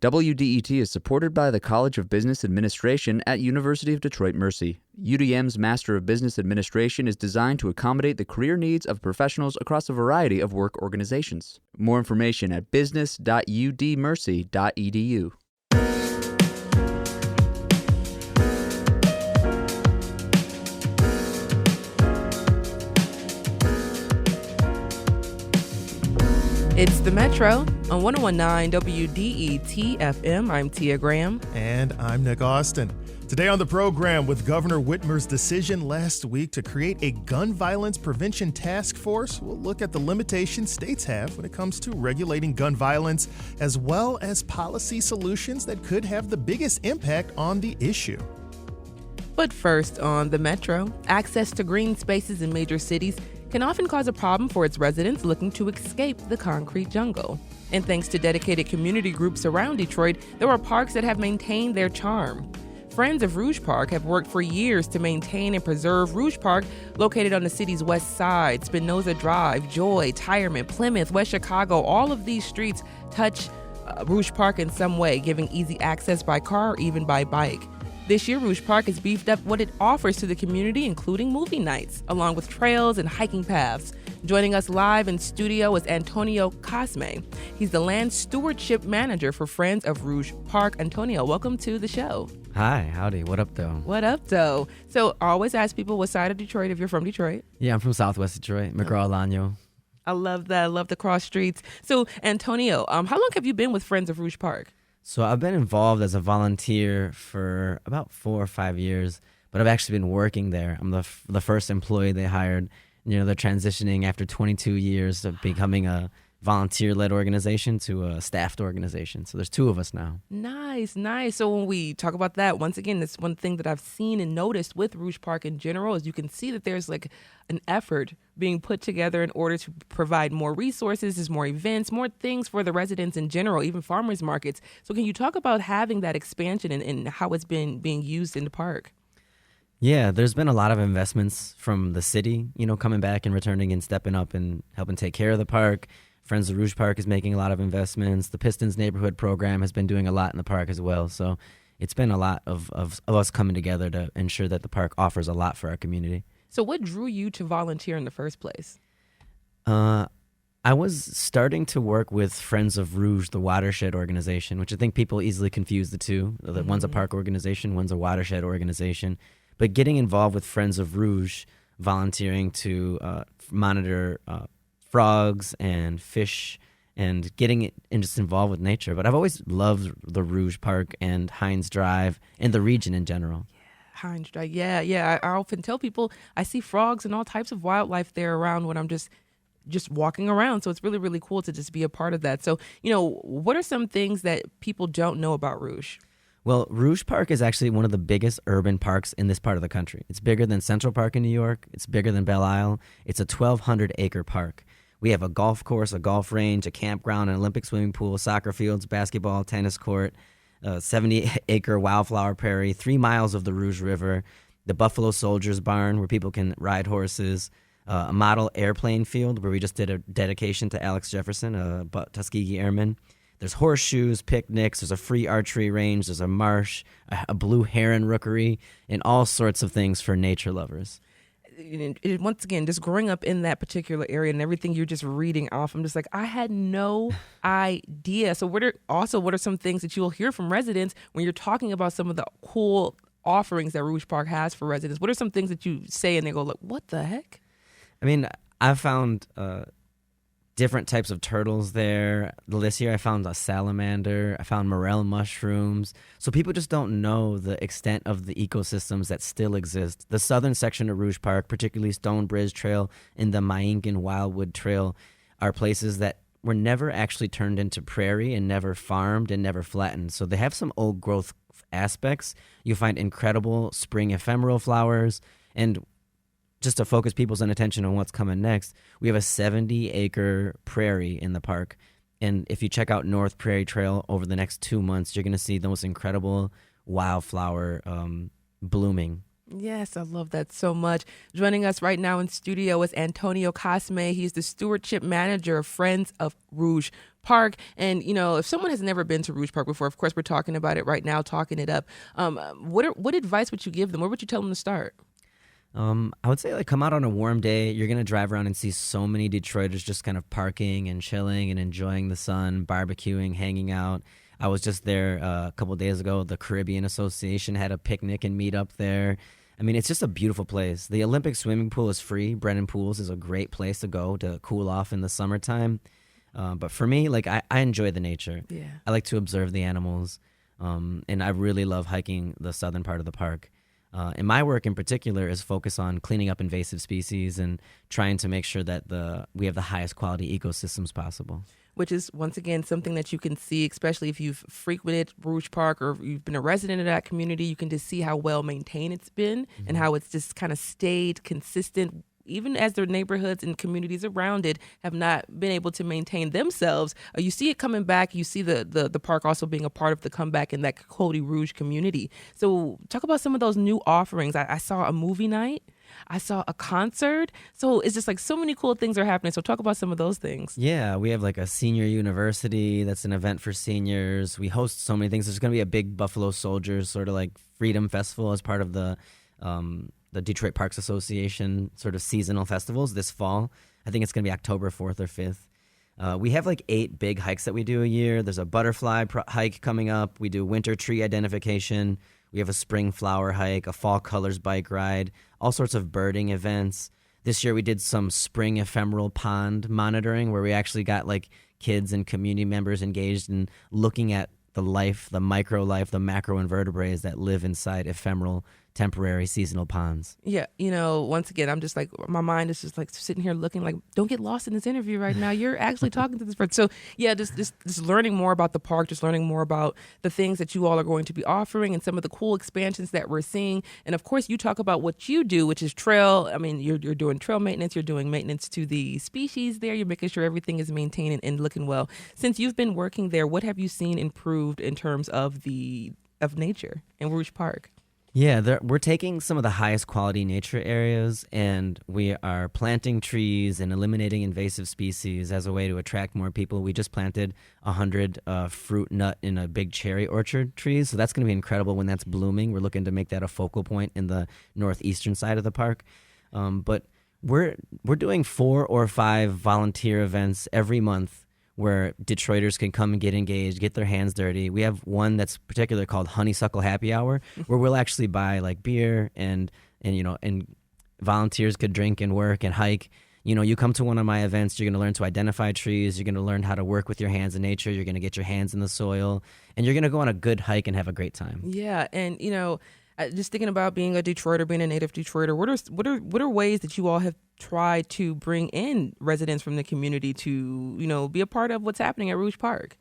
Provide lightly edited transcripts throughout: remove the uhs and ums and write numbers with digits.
WDET is supported by the College of Business Administration at University of Detroit Mercy. UDM's Master of Business Administration is designed to accommodate the career needs of professionals across a variety of work organizations. More information at business.udmercy.edu. It's the Metro on 101.9 WDET FM. I'm Tia Graham. And I'm Nick Austin. Today on the program, with Governor Whitmer's decision last week to create a gun violence prevention task force, we'll look at the limitations states have when it comes to regulating gun violence, as well as policy solutions that could have the biggest impact on the issue. But first on the Metro, access to green spaces in major cities can often cause a problem for its residents looking to escape the concrete jungle. And thanks to dedicated community groups around Detroit, there are parks that have maintained their charm. Friends of Rouge Park have worked for years to maintain and preserve Rouge Park, located on the city's west side. Spinoza Drive, Joy, Tyerman, Plymouth, West Chicago, all of these streets touch Rouge Park in some way, giving easy access by car or even by bike. This year, Rouge Park has beefed up what it offers to the community, including movie nights, along with trails and hiking paths. Joining us live in studio is Antonio Cosme. He's the Land Stewardship Manager for Friends of Rouge Park. Antonio, welcome to the show. Hi, howdy. What up, though? What up, though? So I always ask people what side of Detroit if you're from Detroit. Yeah, I'm from Southwest Detroit, McGraw-Alano. I love that. I love the cross streets. So, Antonio, how long have you been with Friends of Rouge Park? So I've been involved as a volunteer for about 4 or 5 years, but I've actually been working there. I'm the first employee they hired. You know, they're transitioning after 22 years of becoming a volunteer-led organization to a staffed organization. So there's 2 of us now. Nice, nice. So when we talk about that, once again, that's one thing that I've seen and noticed with Rouge Park in general is you can see that there's like an effort being put together in order to provide more resources, there's more events, more things for the residents in general, even farmers markets. So can you talk about having that expansion and how it's been being used in the park? Yeah, there's been a lot of investments from the city, you know, coming back and returning and stepping up and helping take care of the park. Friends of Rouge Park is making a lot of investments. The Pistons Neighborhood Program has been doing a lot in the park as well. So it's been a lot of us coming together to ensure that the park offers a lot for our community. So what drew you to volunteer in the first place? I was starting to work with Friends of Rouge, the watershed organization, which I think people easily confuse the two. Mm-hmm. One's a park organization, one's a watershed organization. But getting involved with Friends of Rouge, volunteering to monitor frogs and fish and getting it and just involved with nature. But I've always loved the Rouge Park and Hines Drive and the region in general. Hines Drive, yeah. I often tell people I see frogs and all types of wildlife there around when I'm just walking around. So it's really, really cool to just be a part of that. So, you know, what are some things that people don't know about Rouge? Well, Rouge Park is actually one of the biggest urban parks in this part of the country. It's bigger than Central Park in New York. It's bigger than Belle Isle. It's a 1,200-acre park. We have a golf course, a golf range, a campground, an Olympic swimming pool, soccer fields, basketball, tennis court, a 70-acre wildflower prairie, 3 miles of the Rouge River, the Buffalo Soldiers Barn where people can ride horses, a model airplane field where we just did a dedication to Alex Jefferson, a Tuskegee Airman. There's horseshoes, picnics, there's a free archery range, there's a marsh, a blue heron rookery, and all sorts of things for nature lovers. Once again, just growing up in that particular area and everything you're just reading off, I'm just like, I had no idea. So what are some things that you'll hear from residents when you're talking about some of the cool offerings that Rouge Park has for residents? What are some things that you say and they go, like, what the heck? I mean, I've found different types of turtles there. This year I found a salamander. I found morel mushrooms. So people just don't know the extent of the ecosystems that still exist. The southern section of Rouge Park, particularly Stonebridge Trail and the Maingan Wildwood Trail, are places that were never actually turned into prairie and never farmed and never flattened. So they have some old growth aspects. You find incredible spring ephemeral flowers. And just to focus people's attention on what's coming next, we have a 70-acre prairie in the park. And if you check out North Prairie Trail over the next 2 months, you're going to see the most incredible wildflower blooming Yes, I love that so much. Joining us right now in studio is Antonio Cosme. He's the stewardship manager of Friends of Rouge Park. And, if someone has never been to Rouge Park before, of course, we're talking about it right now, talking it up. What advice would you give them? Where would you tell them to start? I would say come out on a warm day. You're going to drive around and see so many Detroiters just kind of parking and chilling and enjoying the sun, barbecuing, hanging out. I was just there a couple of days ago. The Caribbean Association had a picnic and meet up there. I mean, it's just a beautiful place. The Olympic swimming pool is free. Brennan Pools is a great place to go to cool off in the summertime. But for me, I enjoy the nature. Yeah. I like to observe the animals. And I really love hiking the southern part of the park. And my work in particular is focused on cleaning up invasive species and trying to make sure that we have the highest quality ecosystems possible. Which is, once again, something that you can see, especially if you've frequented Rouge Park or you've been a resident of that community. You can just see how well maintained it's been and how it's just kind of stayed consistent, even as their neighborhoods and communities around it have not been able to maintain themselves. You see it coming back. You see the park also being a part of the comeback in that Cody Rouge community. So talk about some of those new offerings. I saw a movie night. I saw a concert. So it's just so many cool things are happening. So talk about some of those things. Yeah, we have a senior university that's an event for seniors. We host so many things. There's going to be a big Buffalo Soldiers sort of Freedom Festival as part of the Detroit Parks Association sort of seasonal festivals this fall. I think it's going to be October 4th or 5th. We have 8 big hikes that we do a year. There's a butterfly hike coming up. We do winter tree identification. We have a spring flower hike, a fall colors bike ride, all sorts of birding events. This year we did some spring ephemeral pond monitoring where we actually got kids and community members engaged in looking at the life, the micro life, the macro invertebrates that live inside ephemeral, temporary, seasonal ponds. Yeah, once again, I'm just my mind is just sitting here looking don't get lost in this interview right now. You're actually talking to this person. So yeah, just learning more about the park, just learning more about the things that you all are going to be offering and some of the cool expansions that we're seeing. And of course, you talk about what you do, which is trail. I mean, you're doing trail maintenance, you're doing maintenance to the species there. You're making sure everything is maintained and looking well. Since you've been working there, what have you seen improved in terms of nature in Rouge Park? Yeah, we're taking some of the highest quality nature areas and we are planting trees and eliminating invasive species as a way to attract more people. We just planted 100 fruit, nut, and a big cherry orchard trees, so that's going to be incredible when that's blooming. We're looking to make that a focal point in the northeastern side of the park. But we're doing 4 or 5 volunteer events every month where Detroiters can come and get engaged, get their hands dirty. We have one that's particular called Honeysuckle Happy Hour, where we'll actually buy beer and volunteers could drink and work and hike. You come to one of my events, you're going to learn to identify trees, you're going to learn how to work with your hands in nature, you're going to get your hands in the soil, and you're going to go on a good hike and have a great time. Yeah, and just thinking about being a Detroiter, being a native Detroiter, what are ways that you all have tried to bring in residents from the community to be a part of what's happening at Rouge Park?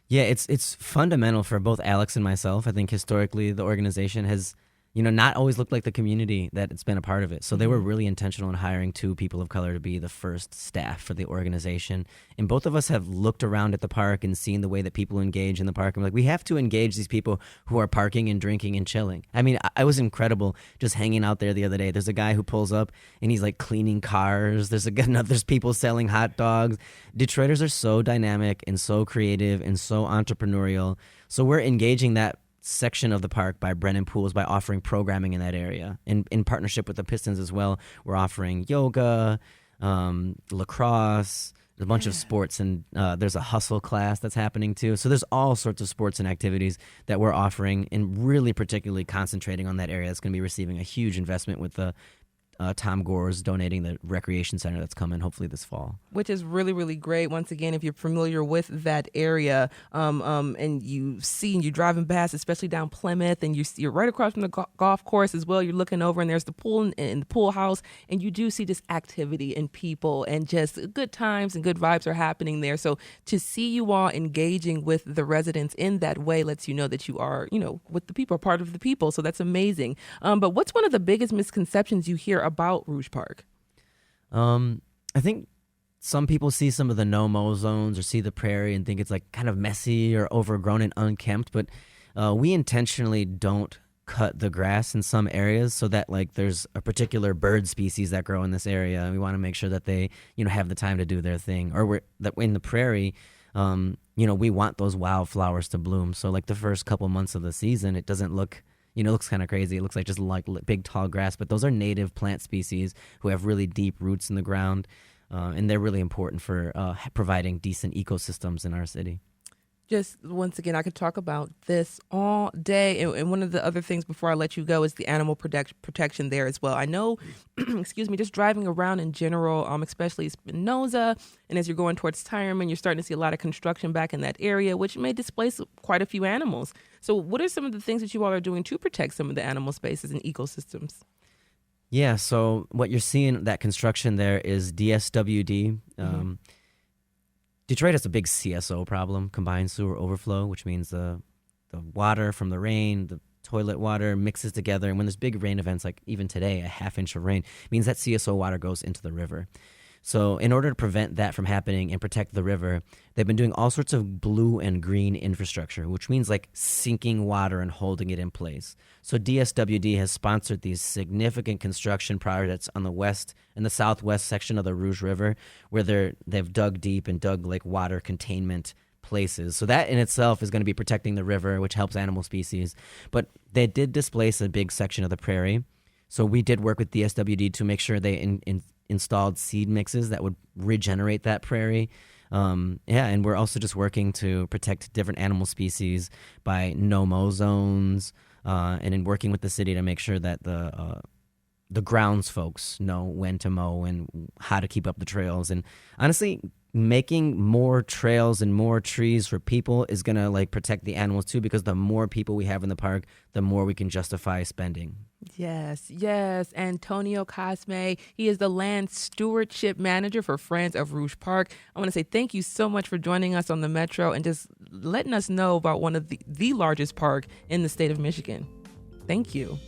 Yeah, it's fundamental for both Alex and myself. I think historically the organization has not always looked like the community that it's been a part of it. So they were really intentional in hiring 2 people of color to be the first staff for the organization. And both of us have looked around at the park and seen the way that people engage in the park. And we have to engage these people who are parking and drinking and chilling. I mean, I was incredible just hanging out there the other day. There's a guy who pulls up and he's cleaning cars. There's people selling hot dogs. Detroiters are so dynamic and so creative and so entrepreneurial. So we're engaging that section of the park by Brennan Pools by offering programming in that area. In partnership with the Pistons as well, we're offering yoga, lacrosse, a bunch of sports, and there's a hustle class that's happening too. So there's all sorts of sports and activities that we're offering and really particularly concentrating on that area that's going to be receiving a huge investment with the Tom Gore's donating the recreation center that's coming hopefully this fall. Which is really, really great. Once again, if you're familiar with that area and you're driving past, especially down Plymouth, and you're right across from the golf course as well, you're looking over and there's the pool and the pool house, and you do see this activity and people and just good times and good vibes are happening there. So to see you all engaging with the residents in that way lets you know that you are, with the people, part of the people. So that's amazing. But what's one of the biggest misconceptions you hear about Rouge Park? I think some people see some of the no-mow zones or see the prairie and think it's kind of messy or overgrown and unkempt, but we intentionally don't cut the grass in some areas so that like there's a particular bird species that grow in this area. We want to make sure that they, have the time to do their thing. Or that in the prairie, we want those wildflowers to bloom. So like the first couple months of the season, it doesn't look, it looks kind of crazy. It looks like just like big tall grass, but those are native plant species who have really deep roots in the ground. And they're really important for providing decent ecosystems in our city. Just once again, I could talk about this all day. And one of the other things before I let you go is the animal protection there as well. I know, just driving around in general, especially Spinoza, and as you're going towards Tyerman, you're starting to see a lot of construction back in that area, which may displace quite a few animals. So what are some of the things that you all are doing to protect some of the animal spaces and ecosystems? Yeah, so what you're seeing, that construction there is DSWD. Detroit has a big CSO problem, combined sewer overflow, which means the water from the rain, the toilet water mixes together. And when there's big rain events, like even today, a half inch of rain, means that CSO water goes into the river. So in order to prevent that from happening and protect the river, they've been doing all sorts of blue and green infrastructure, which means like sinking water and holding it in place. So DSWD has sponsored these significant construction projects on the west and the southwest section of the Rouge River, where they've dug deep and dug like water containment places. So that in itself is going to be protecting the river, which helps animal species. But they did displace a big section of the prairie. So we did work with DSWD to make sure they installed seed mixes that would regenerate that prairie. And we're also just working to protect different animal species by no-mow zones, and in working with the city to make sure that the grounds folks know when to mow and how to keep up the trails. And honestly, making more trails and more trees for people is going to like protect the animals too, because the more people we have in the park, the more we can justify spending. Yes. Antonio Cosme. He is the land stewardship manager for Friends of Rouge Park. I want to say thank you so much for joining us on the Metro and just letting us know about one of the largest park in the state of Michigan. Thank you.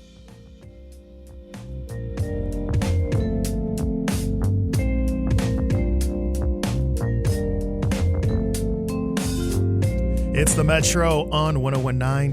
It's the Metro on 101.9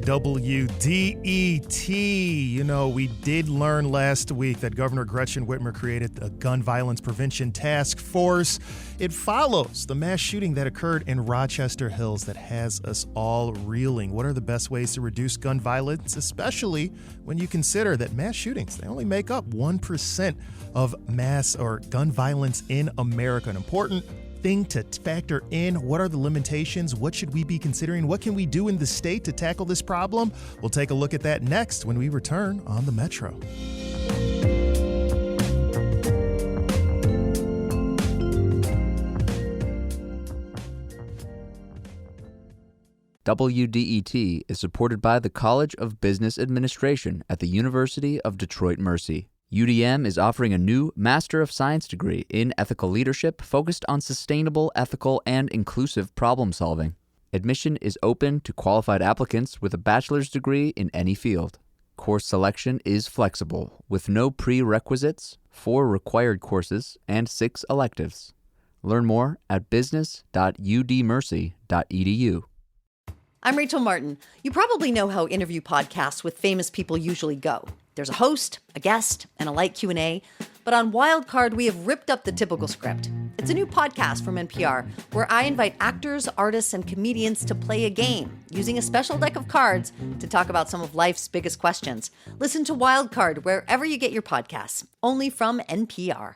WDET. We did learn last week that Governor Gretchen Whitmer created a gun violence prevention task force. It follows the mass shooting that occurred in Rochester Hills that has us all reeling. What are the best ways to reduce gun violence, especially when you consider that mass shootings, they only make up 1% of mass or gun violence in America? An important thing to factor in. What are the limitations? What should we be considering? What can we do in the state to tackle this problem? We'll take a look at that next when we return on the Metro. WDET is supported by the College of Business Administration at the University of Detroit Mercy. UDM is offering a new Master of Science degree in ethical leadership focused on sustainable, ethical, and inclusive problem solving. Admission is open to qualified applicants with a bachelor's degree in any field. Course selection is flexible, with no prerequisites, 4 required courses, and 6 electives. Learn more at business.udmercy.edu. I'm Rachel Martin. You probably know how interview podcasts with famous people usually go. There's a host, a guest, and a light Q&A. But on Wildcard, we have ripped up the typical script. It's a new podcast from NPR where I invite actors, artists, and comedians to play a game using a special deck of cards to talk about some of life's biggest questions. Listen to Wildcard wherever you get your podcasts, only from NPR.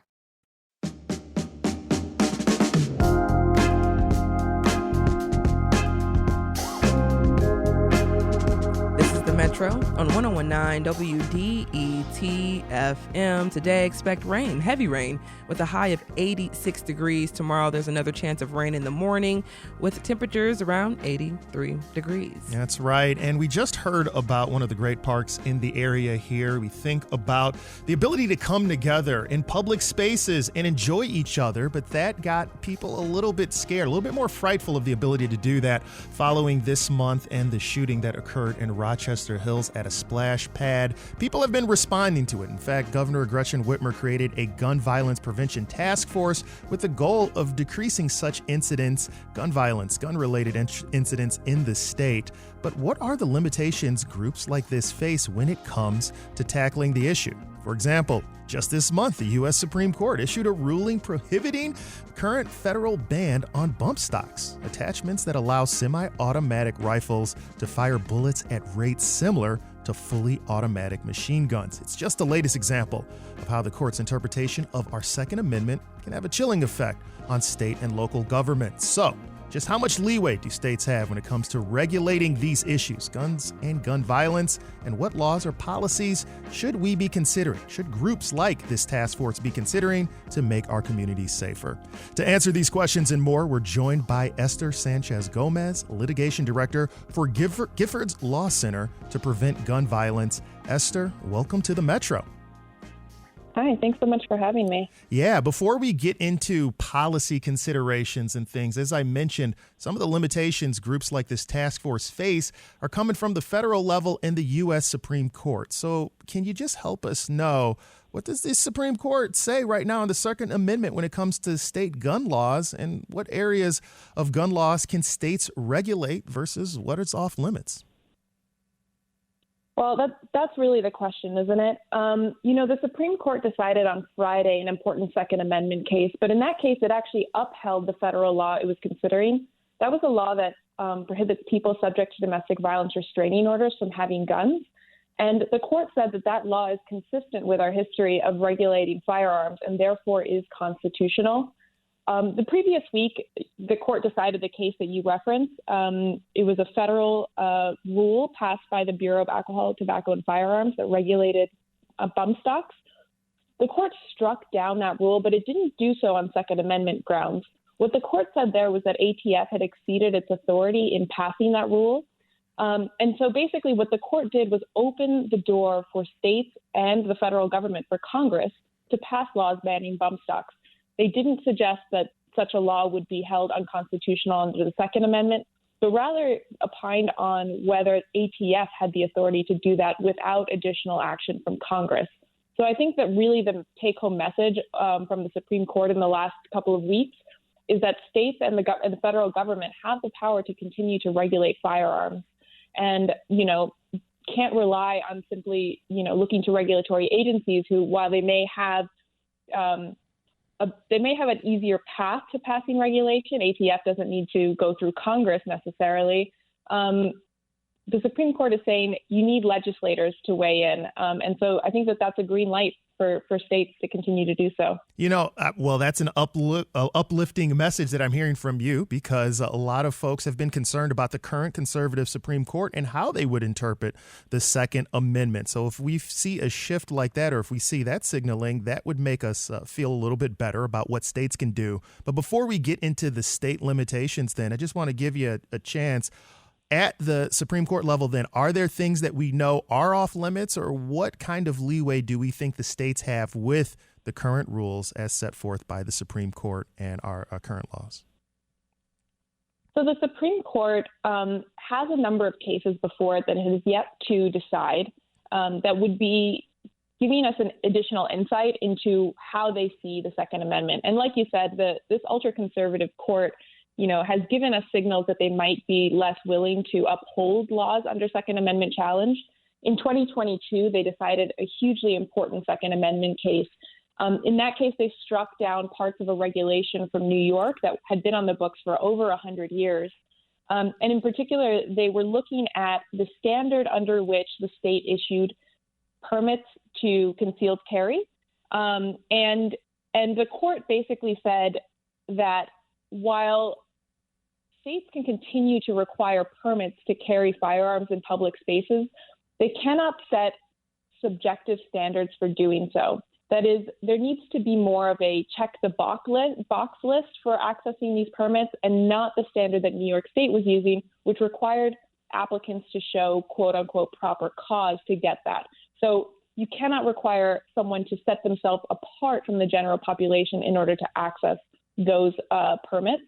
Metro on 101.9 WDET FM. Today, expect rain, heavy rain, with a high of 86 degrees. Tomorrow, there's another chance of rain in the morning with temperatures around 83 degrees. That's right. And we just heard about one of the great parks in the area here. We think about the ability to come together in public spaces and enjoy each other, but that got people a little bit scared, a little bit more frightful of the ability to do that following this month and the shooting that occurred in Rochester Officer Hills at a splash pad. People have been responding to it. In fact, Governor Gretchen Whitmer created a gun violence prevention task force with the goal of decreasing such incidents, gun violence, gun-related incidents in the state. But what are the limitations groups like this face when it comes to tackling the issue? For example, just this month, the U.S. Supreme Court issued a ruling prohibiting current federal ban on bump stocks, attachments that allow semi-automatic rifles to fire bullets at rates similar to fully automatic machine guns. It's just the latest example of how the court's interpretation of our Second Amendment can have a chilling effect on state and local governments. So, just how much leeway do states have when it comes to regulating these issues, guns and gun violence, and what laws or policies should we be considering? Should groups like this task force be considering to make our communities safer? To answer these questions and more, we're joined by Esther Sanchez Gomez, Litigation Director for Giffords Law Center to Prevent Gun Violence. Esther, welcome to the Metro. Hi, thanks so much for having me. Yeah, before we get into policy considerations and things, as I mentioned, some of the limitations groups like this task force face are coming from the federal level and the U.S. Supreme Court. So can you just help us know, what does the Supreme Court say right now on the Second Amendment when it comes to state gun laws, and what areas of gun laws can states regulate versus what is off limits? Well, that's really the question, isn't it? The Supreme Court decided on Friday an important Second Amendment case, but in that case, it actually upheld the federal law it was considering. That was a law that prohibits people subject to domestic violence restraining orders from having guns. And the court said that law is consistent with our history of regulating firearms and therefore is constitutional. The previous week, the court decided the case that you referenced. It was a federal rule passed by the Bureau of Alcohol, Tobacco, and Firearms that regulated bump stocks. The court struck down that rule, but it didn't do so on Second Amendment grounds. What the court said there was that ATF had exceeded its authority in passing that rule. And so basically what the court did was open the door for states and the federal government, for Congress, to pass laws banning bump stocks. They didn't suggest that such a law would be held unconstitutional under the Second Amendment, but rather opined on whether ATF had the authority to do that without additional action from Congress. So I think that really the take-home message from the Supreme Court in the last couple of weeks is that states and the federal government have the power to continue to regulate firearms and, can't rely on simply, looking to regulatory agencies who, while they may have an easier path to passing regulation. ATF doesn't need to go through Congress necessarily. The Supreme Court is saying you need legislators to weigh in. And so I think that's a green light for states to continue to do so. Well, that's an uplifting message that I'm hearing from you, because a lot of folks have been concerned about the current conservative Supreme Court and how they would interpret the Second Amendment. So if we see a shift like that, or if we see that signaling, that would make us feel a little bit better about what states can do. But before we get into the state limitations, then I just want to give you a chance. At the Supreme Court level, then, are there things that we know are off limits, or what kind of leeway do we think the states have with the current rules as set forth by the Supreme Court and our current laws? So the Supreme Court has a number of cases before it that it has yet to decide that would be giving us an additional insight into how they see the Second Amendment. And like you said, this ultra-conservative court has given us signals that they might be less willing to uphold laws under Second Amendment challenge. In 2022, they decided a hugely important Second Amendment case. In that case, they struck down parts of a regulation from New York that had been on the books for over 100 years. And in particular, they were looking at the standard under which the state issued permits to concealed carry. And the court basically said that while states can continue to require permits to carry firearms in public spaces, they cannot set subjective standards for doing so. That is, there needs to be more of a check the box list for accessing these permits, and not the standard that New York State was using, which required applicants to show quote unquote proper cause to get that. So you cannot require someone to set themselves apart from the general population in order to access those permits.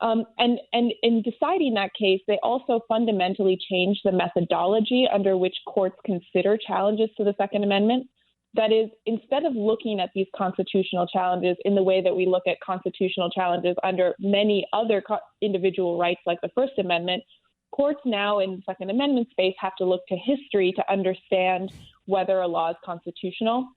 And in deciding that case, they also fundamentally changed the methodology under which courts consider challenges to the Second Amendment. That is, instead of looking at these constitutional challenges in the way that we look at constitutional challenges under many other individual rights like the First Amendment, courts now in the Second Amendment space have to look to history to understand whether a law is constitutional.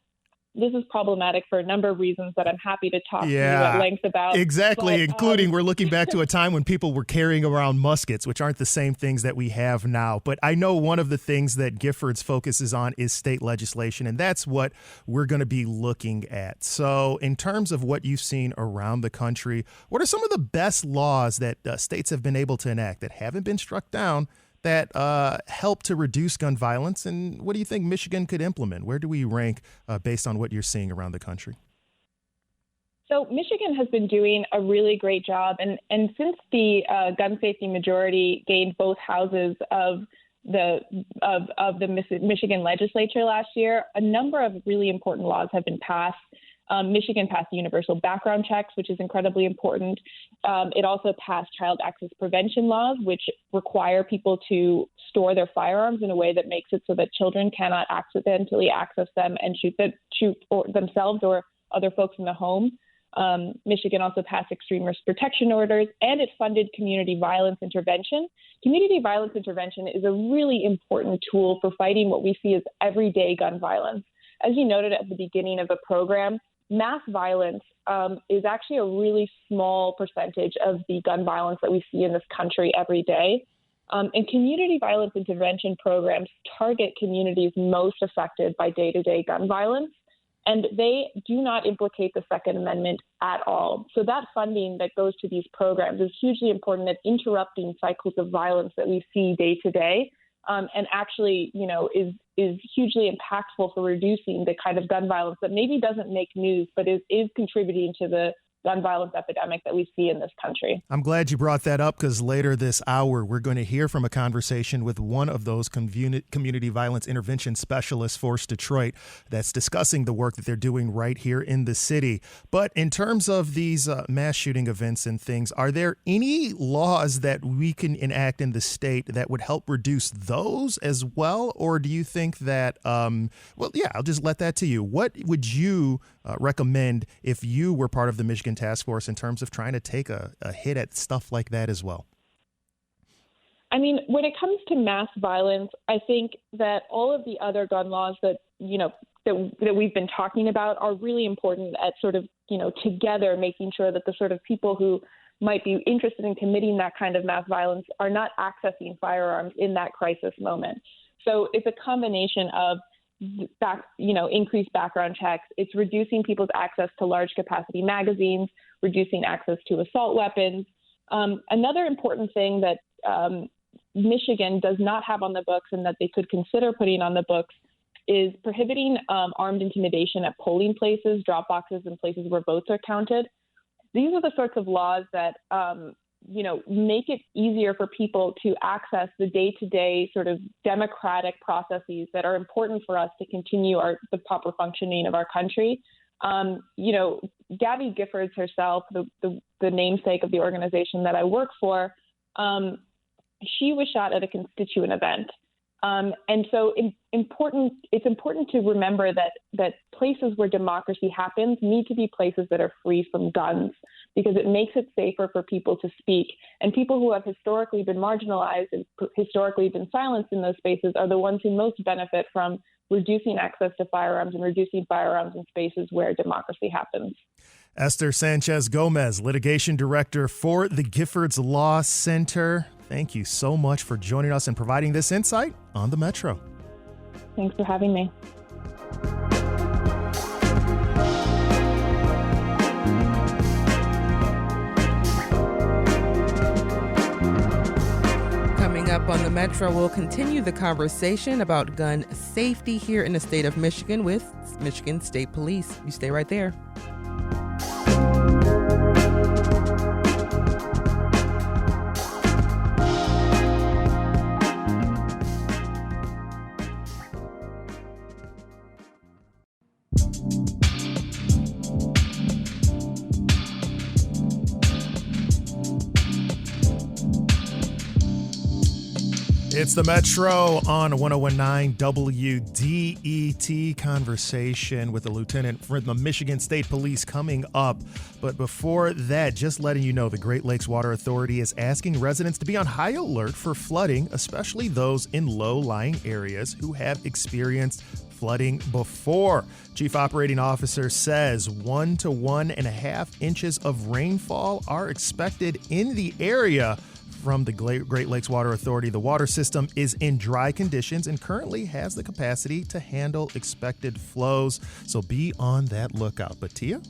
This is problematic for a number of reasons that I'm happy to talk to you at length about. Exactly, but, including we're looking back to a time when people were carrying around muskets, which aren't the same things that we have now. But I know one of the things that Giffords focuses on is state legislation, and that's what we're going to be looking at. So in terms of what you've seen around the country, what are some of the best laws that states have been able to enact that haven't been struck down that help to reduce gun violence? And what do you think Michigan could implement? Where do we rank based on what you're seeing around the country? So Michigan has been doing a really great job. And since the gun safety majority gained both houses of the Michigan legislature last year, a number of really important laws have been passed. Michigan passed universal background checks, which is incredibly important. It also passed child access prevention laws, which require people to store their firearms in a way that makes it so that children cannot accidentally access them and shoot themselves or other folks in the home. Michigan also passed extreme risk protection orders, and it funded community violence intervention. Community violence intervention is a really important tool for fighting what we see as everyday gun violence. As you noted at the beginning of the program, mass violence is actually a really small percentage of the gun violence that we see in this country every day. And community violence intervention programs target communities most affected by day-to-day gun violence, and they do not implicate the Second Amendment at all. So that funding that goes to these programs is hugely important at interrupting cycles of violence that we see day to day. And actually, is hugely impactful for reducing the kind of gun violence that maybe doesn't make news, but is contributing to the gun violence epidemic that we see in this country. I'm glad you brought that up, because later this hour, we're going to hear from a conversation with one of those community violence intervention specialists for Detroit that's discussing the work that they're doing right here in the city. But in terms of these mass shooting events and things, are there any laws that we can enact in the state that would help reduce those as well? Or do you think that, I'll just let that to you. What would you recommend if you were part of the Michigan Task Force in terms of trying to take a hit at stuff like that as well? I mean, when it comes to mass violence, I think that all of the other gun laws that we've been talking about are really important at sort of, together making sure that the sort of people who might be interested in committing that kind of mass violence are not accessing firearms in that crisis moment. So it's a combination of increased background checks. It's reducing people's access to large capacity magazines, reducing access to assault weapons. Another important thing that Michigan does not have on the books and that they could consider putting on the books is prohibiting armed intimidation at polling places, drop boxes, and places where votes are counted. These are the sorts of laws that make it easier for people to access the day-to-day sort of democratic processes that are important for us to continue the proper functioning of our country. Gabby Giffords herself, the namesake of the organization that I work for, she was shot at a constituent event. And so it's important to remember that places where democracy happens need to be places that are free from guns, because it makes it safer for people to speak. And people who have historically been marginalized and historically been silenced in those spaces are the ones who most benefit from reducing access to firearms and reducing firearms in spaces where democracy happens. Esther Sanchez Gomez, Litigation Director for the Giffords Law Center. Thank you so much for joining us and providing this insight on the Metro. Thanks for having me. Coming up on the Metro, we'll continue the conversation about gun safety here in the state of Michigan with Michigan State Police. You stay right there. It's the Metro on 1019 WDET. Conversation with the lieutenant from the Michigan State Police coming up. But before that, just letting you know the Great Lakes Water Authority is asking residents to be on high alert for flooding, especially those in low-lying areas who have experienced flooding before. Chief Operating Officer says 1 to 1.5 inches of rainfall are expected in the area. From the Great Lakes Water Authority, the water system is in dry conditions and currently has the capacity to handle expected flows. So be on that lookout. But Tia?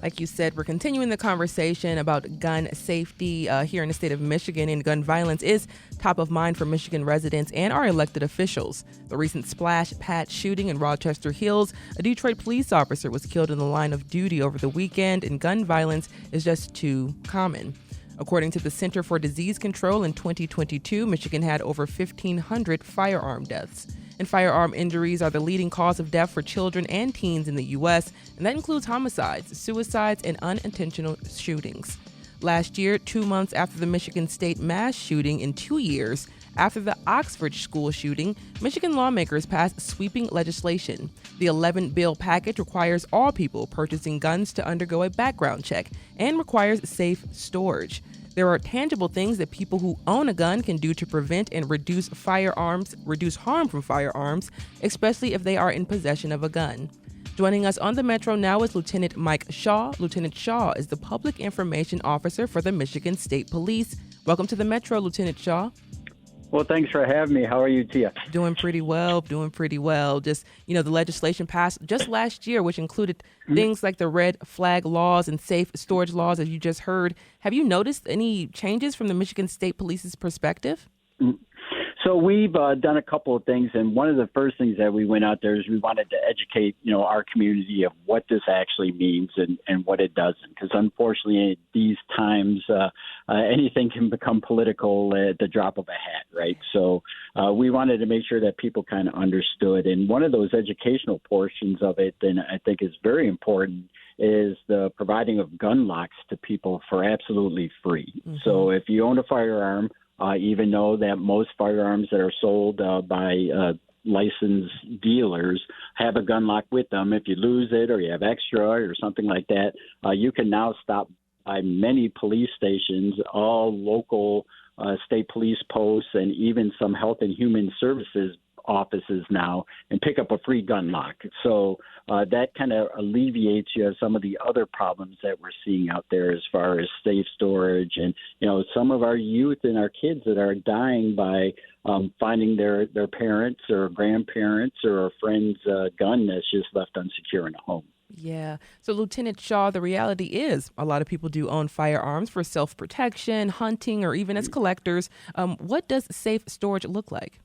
Like you said, we're continuing the conversation about gun safety here in the state of Michigan, and gun violence is top of mind for Michigan residents and our elected officials. The recent Splash Pad shooting in Rochester Hills, a Detroit police officer was killed in the line of duty over the weekend, and gun violence is just too common. According to the Center for Disease Control, in 2022, Michigan had over 1,500 firearm deaths. And firearm injuries are the leading cause of death for children and teens in the U.S., and that includes homicides, suicides, and unintentional shootings. Last year, 2 months after the Michigan State mass shooting and 2 years after the Oxford school shooting, Michigan lawmakers passed sweeping legislation. The 11-bill package requires all people purchasing guns to undergo a background check and requires safe storage. There are tangible things that people who own a gun can do to prevent and reduce harm from firearms, especially if they are in possession of a gun. Joining us on the Metro now is Lieutenant Mike Shaw. Lieutenant Shaw is the Public Information Officer for the Michigan State Police. Welcome to the Metro, Lieutenant Shaw. Well, thanks for having me. How are you, Tia? Doing pretty well. Just, the legislation passed just last year, which included things like the red flag laws and safe storage laws, as you just heard. Have you noticed any changes from the Michigan State Police's perspective? So we've done a couple of things, and one of the first things that we went out there is we wanted to educate, our community of what this actually means and what it doesn't. Because unfortunately, at these times, anything can become political at the drop of a hat, right? So we wanted to make sure that people kind of understood. And one of those educational portions of it, and I think is very important, is the providing of gun locks to people for absolutely free. Mm-hmm. So if you own a firearm, even though that most firearms that are sold by licensed dealers have a gun lock with them, if you lose it or you have extra or something like that, you can now stop by many police stations, all local state police posts, and even some health and human services offices now, and pick up a free gun lock. So that kind of alleviates you of some of the other problems that we're seeing out there as far as safe storage and, some of our youth and our kids that are dying by finding their parents or grandparents or a friend's gun that's just left unsecure in a home. Yeah. So, Lieutenant Shaw, the reality is a lot of people do own firearms for self-protection, hunting, or even as collectors. What does safe storage look like?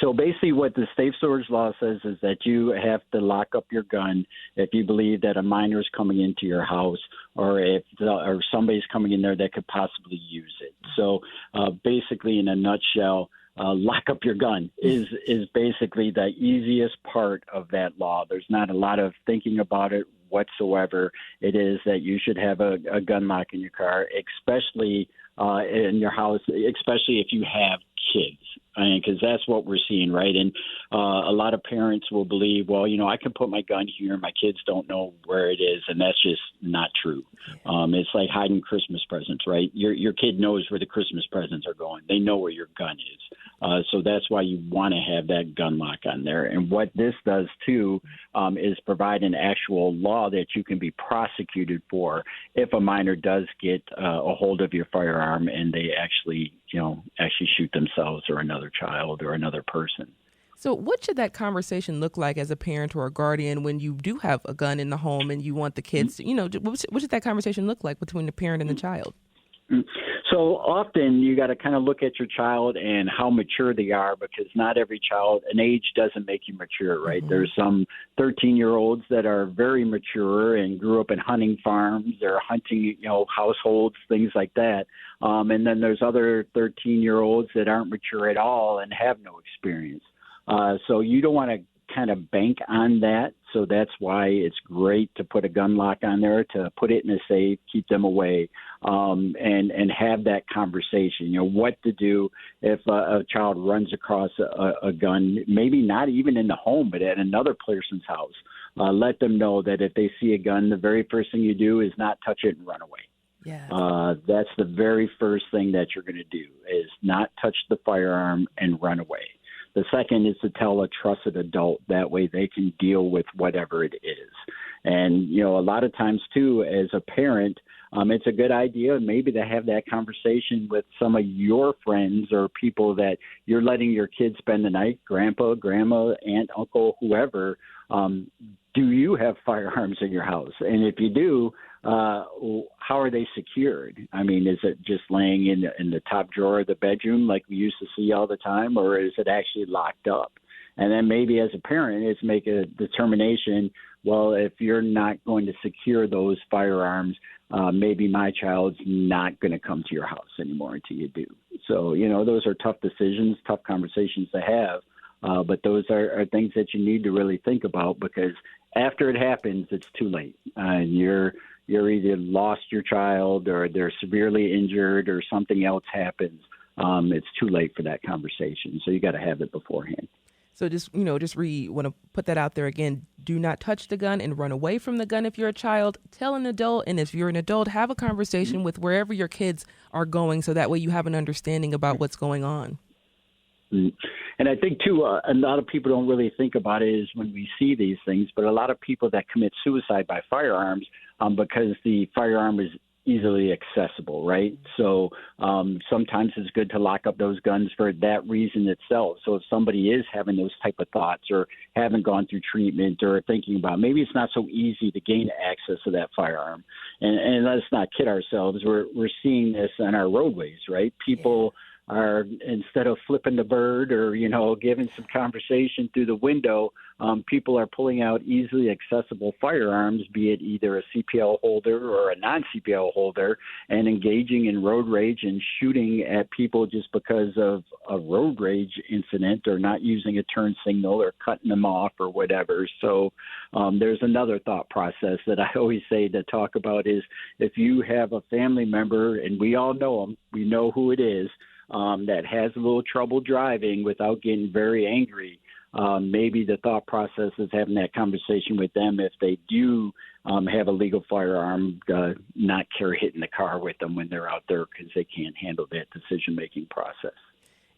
So basically what the safe storage law says is that you have to lock up your gun if you believe that a minor is coming into your house or if or somebody's coming in there that could possibly use it. So basically, in a nutshell, lock up your gun is basically the easiest part of that law. There's not a lot of thinking about it whatsoever. It is that you should have a gun lock in your car, especially in your house, especially if you have kids. Because that's what we're seeing, right? And a lot of parents will believe, well, I can put my gun here. My kids don't know where it is, and that's just not true. It's like hiding Christmas presents, right? Your kid knows where the Christmas presents are going. They know where your gun is. So that's why you want to have that gun lock on there. And what this does, too, is provide an actual law that you can be prosecuted for if a minor does get a hold of your firearm and they actually shoot themselves or another child or another person. So what should that conversation look like as a parent or a guardian when you do have a gun in the home and you want the kids to, what should that conversation look like between the parent and the child? So often you got to kind of look at your child and how mature they are, because not every child, an age doesn't make you mature, right? Mm-hmm. There's some 13-year-olds that are very mature and grew up in hunting farms or hunting, households, things like that. And then there's other 13-year-olds that aren't mature at all and have no experience. So you don't want to kind of bank on that. So that's why it's great to put a gun lock on there, to put it in a safe, keep them away, and have that conversation. What to do if a child runs across a gun, maybe not even in the home, but at another person's house. Let them know that if they see a gun, the very first thing you do is not touch it and run away. Yeah. That's the very first thing that you're going to do, is not touch the firearm and run away. The second is to tell a trusted adult. That way they can deal with whatever it is. And, a lot of times, too, as a parent, it's a good idea maybe to have that conversation with some of your friends or people that you're letting your kids spend the night, grandpa, grandma, aunt, uncle, whoever. Do you have firearms in your house? And if you do, how are they secured? I mean, is it just laying in the top drawer of the bedroom like we used to see all the time, or is it actually locked up? And then maybe as a parent, it's make a determination, well, if you're not going to secure those firearms, maybe my child's not going to come to your house anymore until you do. So, those are tough decisions, tough conversations to have. But those are things that you need to really think about, because after it happens, it's too late. You're either lost your child, or they're severely injured, or something else happens. It's too late for that conversation. So you got to have it beforehand. So want to put that out there again. Do not touch the gun and run away from the gun if you're a child. Tell an adult, and if you're an adult, have a conversation with wherever your kids are going, so that way you have an understanding about what's going on. And I think, too, a lot of people don't really think about it is when we see these things, but a lot of people that commit suicide by firearms, because the firearm is easily accessible, right? So sometimes it's good to lock up those guns for that reason itself. So if somebody is having those type of thoughts, or haven't gone through treatment, or thinking about maybe it's not so easy to gain access to that firearm. And let's not kid ourselves. We're seeing this on our roadways, right? People are, instead of flipping the bird or, giving some conversation through the window, people are pulling out easily accessible firearms, be it either a CPL holder or a non-CPL holder, and engaging in road rage and shooting at people just because of a road rage incident, or not using a turn signal, or cutting them off, or whatever. So there's another thought process that I always say to talk about is, if you have a family member, and we all know them, we know who it is, that has a little trouble driving without getting very angry, maybe the thought process is having that conversation with them, if they do have a legal firearm, not carry it in the car with them when they're out there, because they can't handle that decision-making process.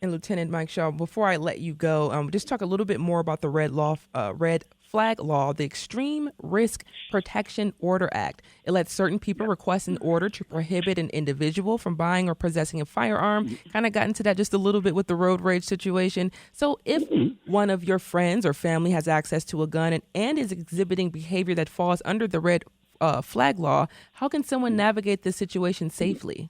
And Lieutenant Mike Shaw, before I let you go, just talk a little bit more about the red flag law, the Extreme Risk Protection Order Act. It lets certain people request an order to prohibit an individual from buying or possessing a firearm. Kind of got into that just a little bit with the road rage situation. So if one of your friends or family has access to a gun and is exhibiting behavior that falls under the red flag law, how can someone navigate this situation safely?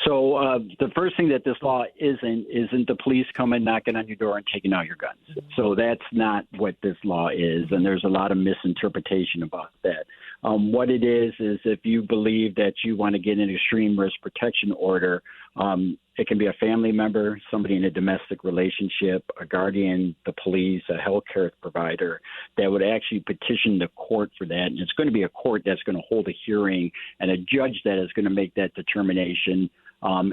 So the first thing that this law isn't the police coming, knocking on your door and taking out your guns. So that's not what this law is, and there's a lot of misinterpretation about that. What it is if you believe that you want to get an extreme risk protection order, it can be a family member, somebody in a domestic relationship, a guardian, the police, a healthcare provider that would actually petition the court for that. And it's going to be a court that's going to hold a hearing, and a judge that is going to make that determination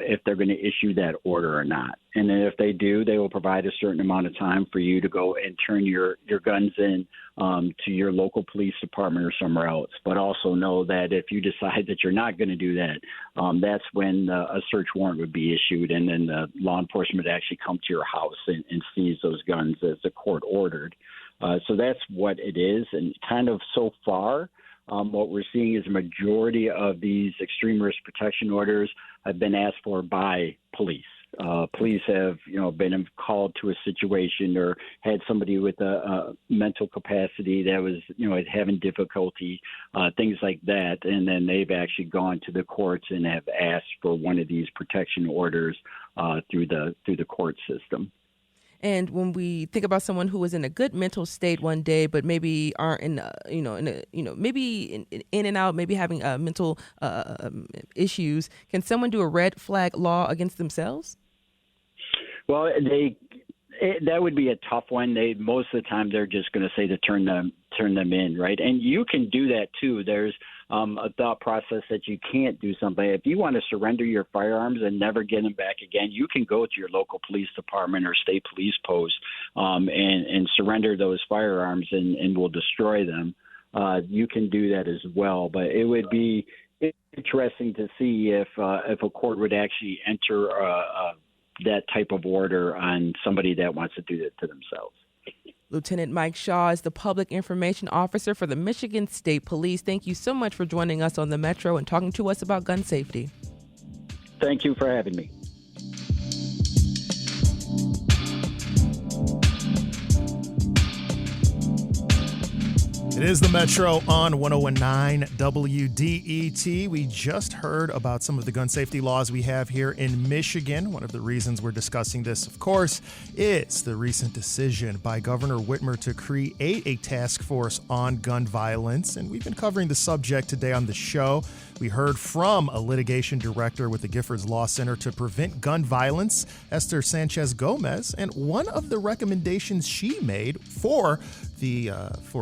if they're going to issue that order or not. And then if they do, they will provide a certain amount of time for you to go and turn your guns in to your local police department or somewhere else. But also know that if you decide that you're not going to do that, that's when a search warrant would be issued, and then the law enforcement would actually come to your house and seize those guns as the court ordered. So that's what it is. And kind of so far, what we're seeing is a majority of these extreme risk protection orders have been asked for by police. Police have, been called to a situation or had somebody with a mental capacity that was, having difficulty, things like that, and then they've actually gone to the courts and have asked for one of these protection orders through the court system. And when we think about someone who is in a good mental state one day, but maybe aren't maybe in and out, maybe having mental issues, can someone do a red flag law against themselves? Well, That would be a tough one. Most of the time they're just going to say to turn them in, right? And you can do that too. There's a thought process that you can't do something. If you want to surrender your firearms and never get them back again, you can go to your local police department or state police post and surrender those firearms, and we'll destroy them. You can do that as well, but it would be interesting to see if a court would actually enter that type of order on somebody that wants to do that to themselves. Lieutenant Mike Shaw is the Public Information Officer for the Michigan State Police. Thank you so much for joining us on the Metro and talking to us about gun safety. Thank you for having me. It is the Metro on 1019 WDET. We just heard about some of the gun safety laws we have here in Michigan. One of the reasons we're discussing this, of course, is the recent decision by Governor Whitmer to create a task force on gun violence. And we've been covering the subject today on the show. We heard from a litigation director with the Giffords Law Center to Prevent Gun Violence, Esther Sanchez Gomez, and one of the recommendations she made for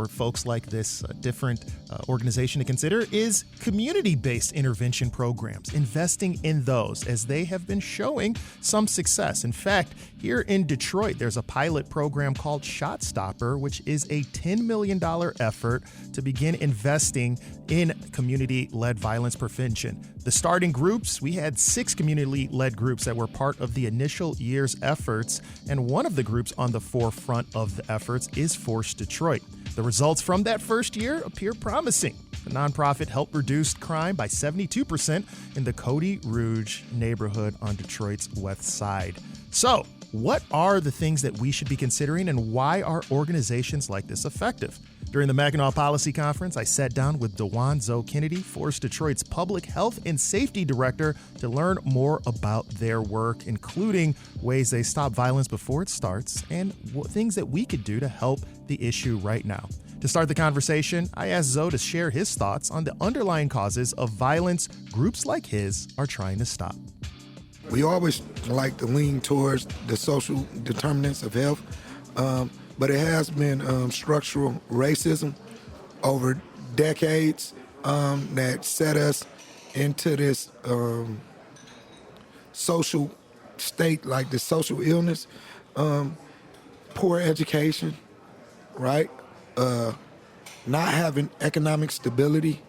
folks like this different organization to consider is community-based intervention programs, investing in those as they have been showing some success. In fact, here in Detroit, there's a pilot program called Shot Stopper, which is a $10 million effort to begin investing in community-led violence prevention. The starting groups, we had 6 community-led groups that were part of the initial year's efforts, and one of the groups on the forefront of the efforts is Force Detroit. The results from that first year appear promising. The nonprofit helped reduce crime by 72% in the Cody Rouge neighborhood on Detroit's west side. So, what are the things that we should be considering, and why are organizations like this effective? During the Mackinac Policy Conference, I sat down with DeJuan Zoe Kennedy, Force Detroit's Public Health and Safety Director, to learn more about their work, including ways they stop violence before it starts and things that we could do to help the issue right now. To start the conversation, I asked Zoe to share his thoughts on the underlying causes of violence groups like his are trying to stop. We always like to lean towards the social determinants of health, but it has been structural racism over decades that set us into this social state, like the social illness, poor education, right? Not having economic stability,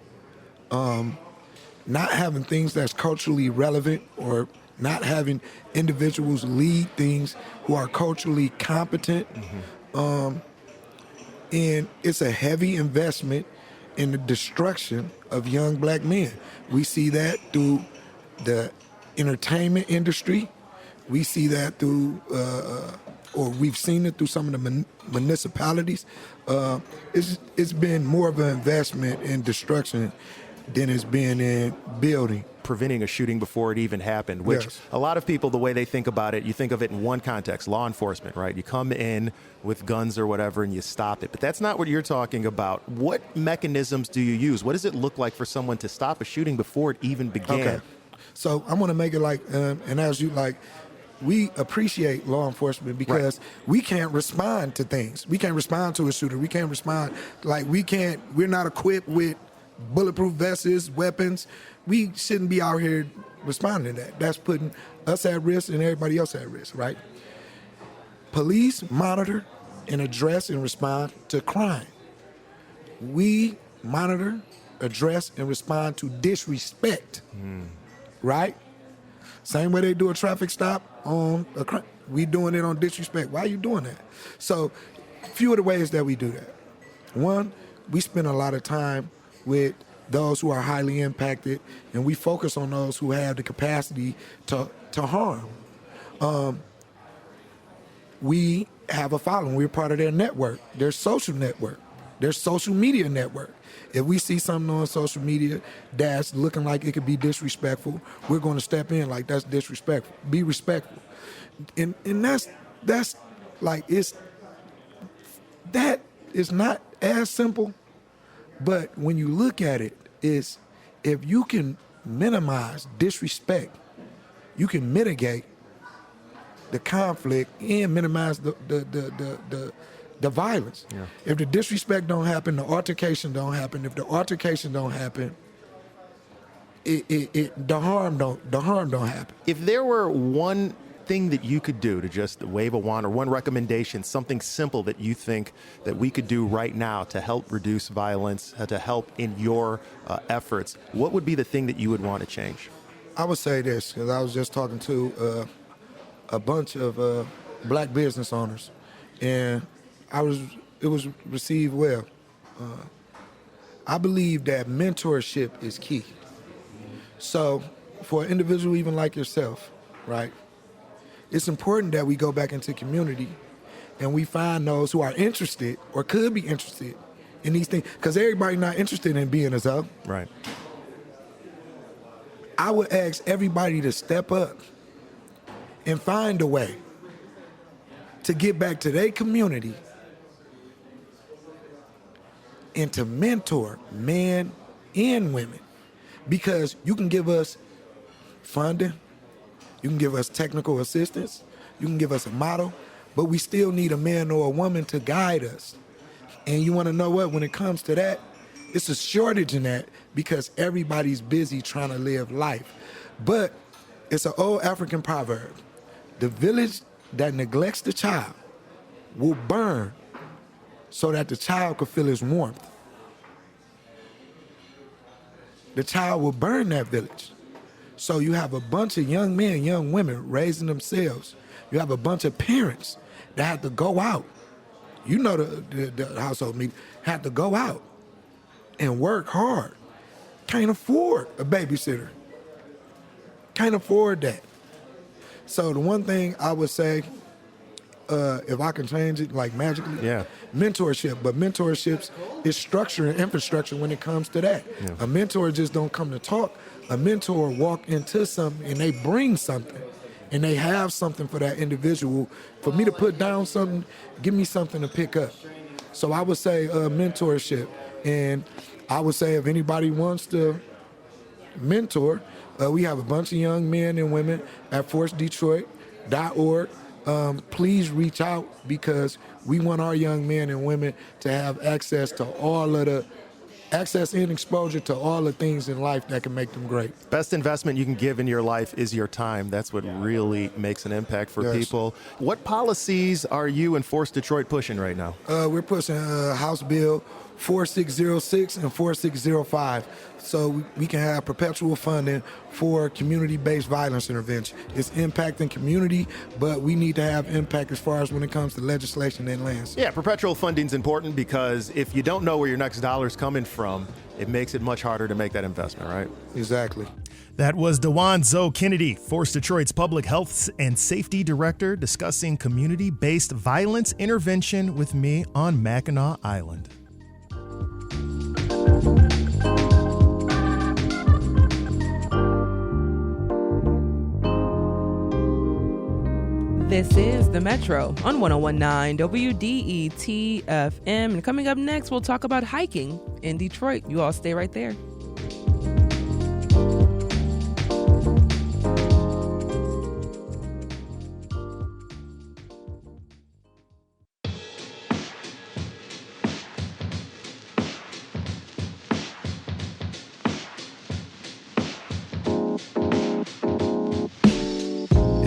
not having things that's culturally relevant, or not having individuals lead things who are culturally competent. And it's a heavy investment in the destruction of young black men. We see that through the entertainment industry. We see that through, or we've seen it through some of the municipalities. It's been more of an investment in destruction than it's been in building. Preventing a shooting before it even happened, which Yes. A lot of people, the way they think about it, you think of it in one context, law enforcement, right? You come in with guns or whatever and you stop it. But that's not what you're talking about. What mechanisms do you use? What does it look like for someone to stop a shooting before it even began? Okay. So I'm going to make it like, and as you like, we appreciate law enforcement because we can't respond to things. We can't respond to a shooter. We can't respond, we're not equipped with bulletproof vests, weapons. We shouldn't be out here responding to that. That's putting us at risk and everybody else at risk, right? Police monitor and address and respond to crime. We monitor, address, and respond to disrespect, right? Same way they do a traffic stop on a crime. We doing it on disrespect. Why are you doing that? So, a few of the ways that we do that. One, we spend a lot of time with those who are highly impacted, and we focus on those who have the capacity to harm. We have a following. We're part of their network, their social network, their social media network. If we see something on social media that's looking like it could be disrespectful, we're going to step in like that's disrespectful. Be respectful. And that's like, that is not as simple. But when you look at it, is if you can minimize disrespect, you can mitigate the conflict and minimize the violence. Yeah. If the disrespect don't happen, the altercation don't happen. If the altercation don't happen, the harm don't happen. If there were one thing that you could do to just wave a wand, or one recommendation, something simple that you think that we could do right now to help reduce violence, to help in your efforts, what would be the thing that you would want to change? I would say this, because I was just talking to a bunch of black business owners, and it was received well. I believe that mentorship is key. So for an individual even like yourself, right, it's important that we go back into community and we find those who are interested or could be interested in these things, because everybody's not interested in being a Zoe. Right. I would ask everybody to step up and find a way to get back to their community and to mentor men and women, because you can give us funding, you can give us technical assistance, you can give us a model, but we still need a man or a woman to guide us. And you want to know what? When it comes to that, it's a shortage in that, because everybody's busy trying to live life. But it's an old African proverb: the village that neglects the child will burn so that the child could feel its warmth. The child will burn that village. So you have a bunch of young men, young women raising themselves. You have a bunch of parents that have to go out. You know the household meeting, have to go out and work hard. Can't afford a babysitter. Can't afford that. So the one thing I would say, if I can change it like magically, mentorship. But mentorships is structure and infrastructure when it comes to that. Yeah. A mentor just don't come to talk. A mentor walk into something and they bring something. And they have something for that individual. For me to put down something, give me something to pick up. So I would say mentorship. And I would say if anybody wants to mentor, we have a bunch of young men and women at forcedetroit.org. Please reach out, because we want our young men and women to have access to access and exposure to all the things in life that can make them great. Best investment you can give in your life is your time. That's what really makes an impact for people. What policies are you and Force Detroit pushing right now? We're pushing House Bill 4606 and 4605, so we can have perpetual funding for community-based violence intervention. It's impacting community, but we need to have impact as far as when it comes to legislation and lands. Yeah, perpetual funding's important, because if you don't know where your next dollar's coming from, it makes it much harder to make that investment, right? Exactly. That was DeJuan Zoe Kennedy, Force Detroit's Public Health and Safety Director, discussing community-based violence intervention with me on Mackinac Island. This is The Metro on 1019 WDET FM. And coming up next, we'll talk about hiking in Detroit. You all stay right there.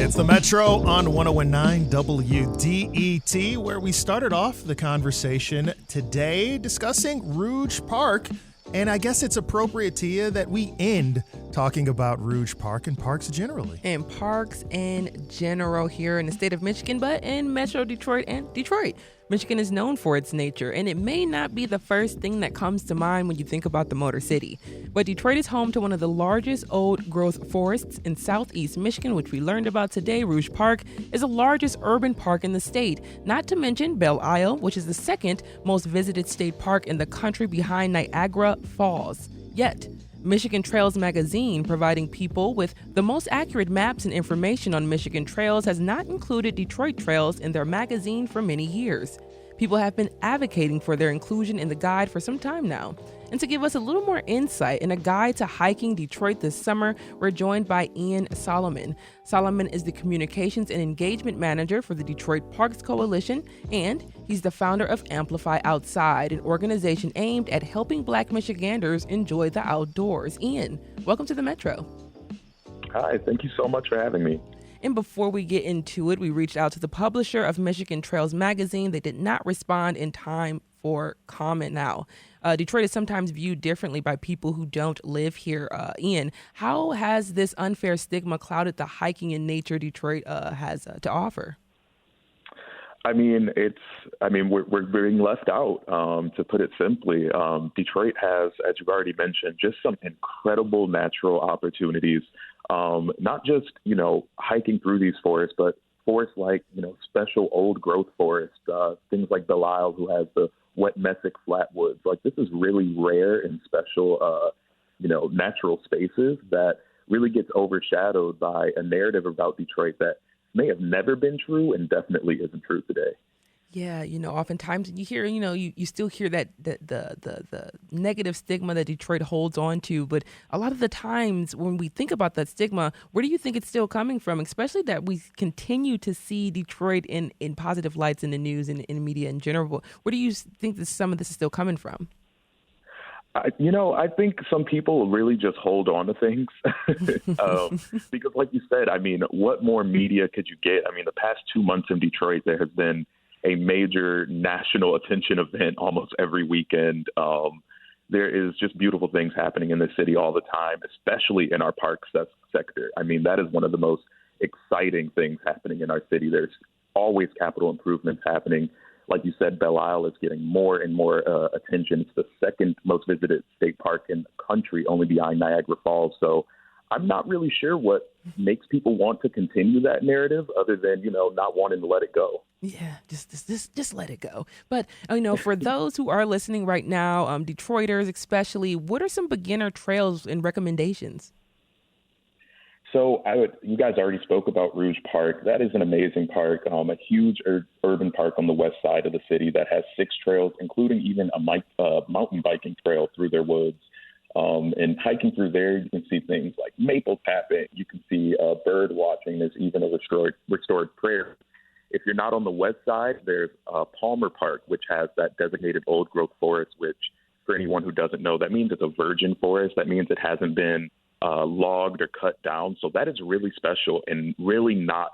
It's the Metro on 1019 WDET, where we started off the conversation today discussing Rouge Park. And I guess it's appropriate, Tia, that we end talking about Rouge Park and parks generally. And parks in general here in the state of Michigan, but in Metro Detroit and Detroit. Michigan is known for its nature, and it may not be the first thing that comes to mind when you think about the Motor City. But Detroit is home to one of the largest old-growth forests in southeast Michigan, which we learned about today. Rouge Park is the largest urban park in the state, not to mention Belle Isle, which is the second most visited state park in the country behind Niagara Falls. Yet, Michigan Trails magazine, providing people with the most accurate maps and information on Michigan trails, has not included Detroit trails in their magazine for many years. People have been advocating for their inclusion in the guide for some time now. And to give us a little more insight in a guide to hiking Detroit this summer, we're joined by Ian Solomon. Solomon is the Communications and Engagement Manager for the Detroit Parks Coalition, and he's the founder of Amplify Outside, an organization aimed at helping Black Michiganders enjoy the outdoors. Ian, welcome to the Metro. Hi, thank you so much for having me. And before we get into it, we reached out to the publisher of Michigan Trails magazine. They did not respond in time for comment now. Detroit is sometimes viewed differently by people who don't live here. Ian, how has this unfair stigma clouded the hiking in nature Detroit has to offer? We're being left out, to put it simply. Detroit has, as you've already mentioned, just some incredible natural opportunities, not just, hiking through these forests, but forests like, special old growth forests, things like Belial, who has the wet mesic flatwoods. Like, this is really rare and special, natural spaces that really gets overshadowed by a narrative about Detroit that may have never been true and definitely isn't true today. Yeah, oftentimes you hear, you still hear that the negative stigma that Detroit holds on to. But a lot of the times when we think about that stigma, where do you think it's still coming from? Especially that we continue to see Detroit in positive lights in the news and in media in general. Where do you think some of this is still coming from? I think some people really just hold on to things because, like you said, what more media could you get? The past 2 months in Detroit, there has been a major national attention event almost every weekend. There is just beautiful things happening in the city all the time, especially in our park sector. That is one of the most exciting things happening in our city. There's always capital improvements happening. Like you said, Belial is getting more and more attention. It's the second most visited state park in the country, only behind Niagara Falls. So I'm not really sure what makes people want to continue that narrative other than, not wanting to let it go. Yeah, just let it go. But, for those who are listening right now, Detroiters especially, what are some beginner trails and recommendations? So you guys already spoke about Rouge Park. That is an amazing park, a huge urban park on the west side of the city that has 6 trails, including even a mountain biking trail through their woods. And hiking through there, you can see things like maple tapping. You can see bird watching. There's even a restored prayer. If you're not on the west side, there's Palmer Park, which has that designated old growth forest, which for anyone who doesn't know, that means it's a virgin forest. That means it hasn't been logged or cut down. So that is really special and really not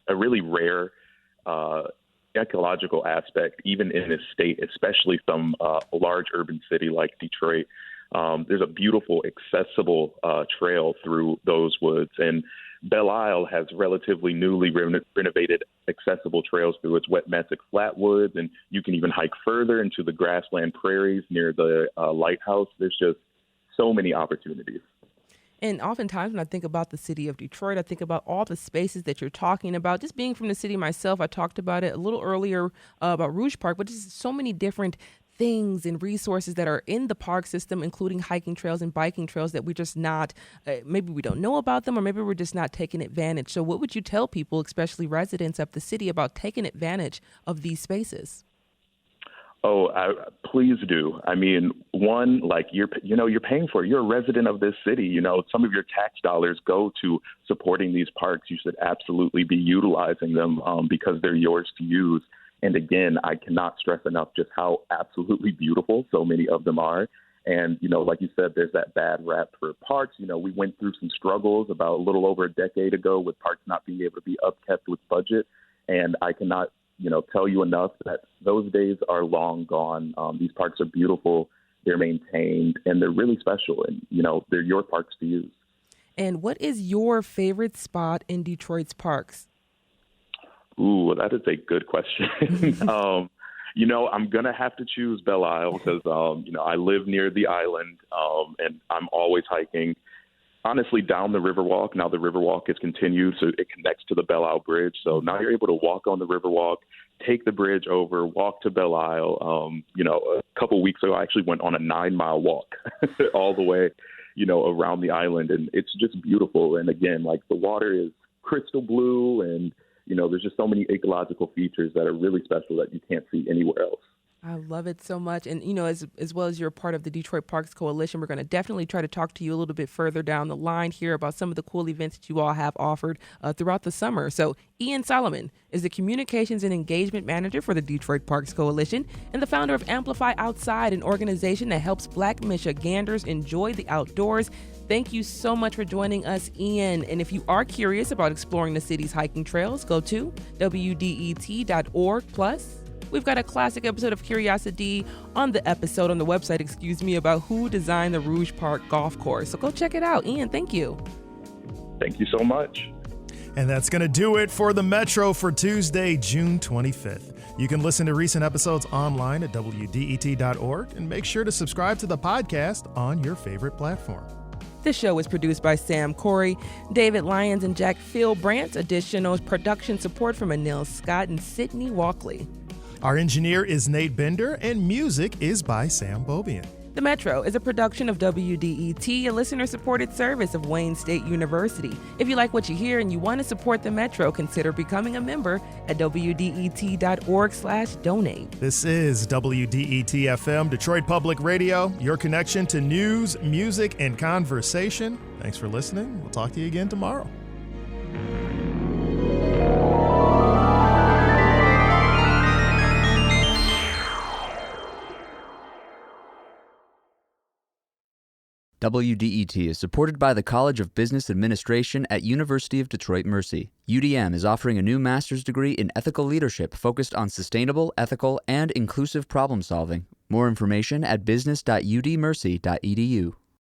a really rare ecological aspect, even in this state, especially from a large urban city like Detroit. There's a beautiful, accessible trail through those woods. And Belial has relatively newly renovated accessible trails through its wet mesic flatwoods. And you can even hike further into the grassland prairies near the lighthouse. There's just so many opportunities. And oftentimes when I think about the city of Detroit, I think about all the spaces that you're talking about. Just being from the city myself, I talked about it a little earlier about Rouge Park, but just so many different things and resources that are in the park system, including hiking trails and biking trails that we're just not, maybe we don't know about them, or maybe we're just not taking advantage. So what would you tell people, especially residents of the city, about taking advantage of these spaces? Please do. One, like you're paying for it. You're a resident of this city. Some of your tax dollars go to supporting these parks. You should absolutely be utilizing them because they're yours to use. And again, I cannot stress enough just how absolutely beautiful so many of them are. And, like you said, there's that bad rap for parks. We went through some struggles about a little over a decade ago with parks not being able to be upkept with budget. And I cannot, tell you enough that those days are long gone. These parks are beautiful. They're maintained and they're really special. And, they're your parks to use. And what is your favorite spot in Detroit's parks? Ooh, that is a good question. I'm going to have to choose Belial because, I live near the island and I'm always hiking, honestly, down the Riverwalk. Now the Riverwalk is continued, so it connects to the Belial Bridge. So now you're able to walk on the Riverwalk, take the bridge over, walk to Belial. A couple of weeks ago, I actually went on a 9-mile walk all the way, around the island. And it's just beautiful. And again, like the water is crystal blue and, there's just so many ecological features that are really special that you can't see anywhere else. I love it so much. And, as well as you're part of the Detroit Parks Coalition, we're going to definitely try to talk to you a little bit further down the line here about some of the cool events that you all have offered throughout the summer. So Ian Solomon is the Communications and Engagement Manager for the Detroit Parks Coalition and the founder of Amplify Outside, an organization that helps Black Michiganders enjoy the outdoors. Thank you so much for joining us, Ian. And if you are curious about exploring the city's hiking trails, go to WDET.org. Plus, we've got a classic episode of Curiosity on the website, about who designed the Rouge Park golf course. So go check it out. Ian, thank you. Thank you so much. And that's going to do it for the Metro for Tuesday, June 25th. You can listen to recent episodes online at WDET.org and make sure to subscribe to the podcast on your favorite platform. The show is produced by Sam Corey, David Lyons, and Jack Philbrandt. Additional production support from Anil Scott and Sydney Walkley. Our engineer is Nate Bender, and music is by Sam Bobian. The Metro is a production of WDET, a listener-supported service of Wayne State University. If you like what you hear and you want to support the Metro, consider becoming a member at WDET.org/donate. This is WDET-FM, Detroit Public Radio, your connection to news, music, and conversation. Thanks for listening. We'll talk to you again tomorrow. WDET is supported by the College of Business Administration at University of Detroit Mercy. UDM is offering a new master's degree in ethical leadership focused on sustainable, ethical, and inclusive problem solving. More information at business.udmercy.edu.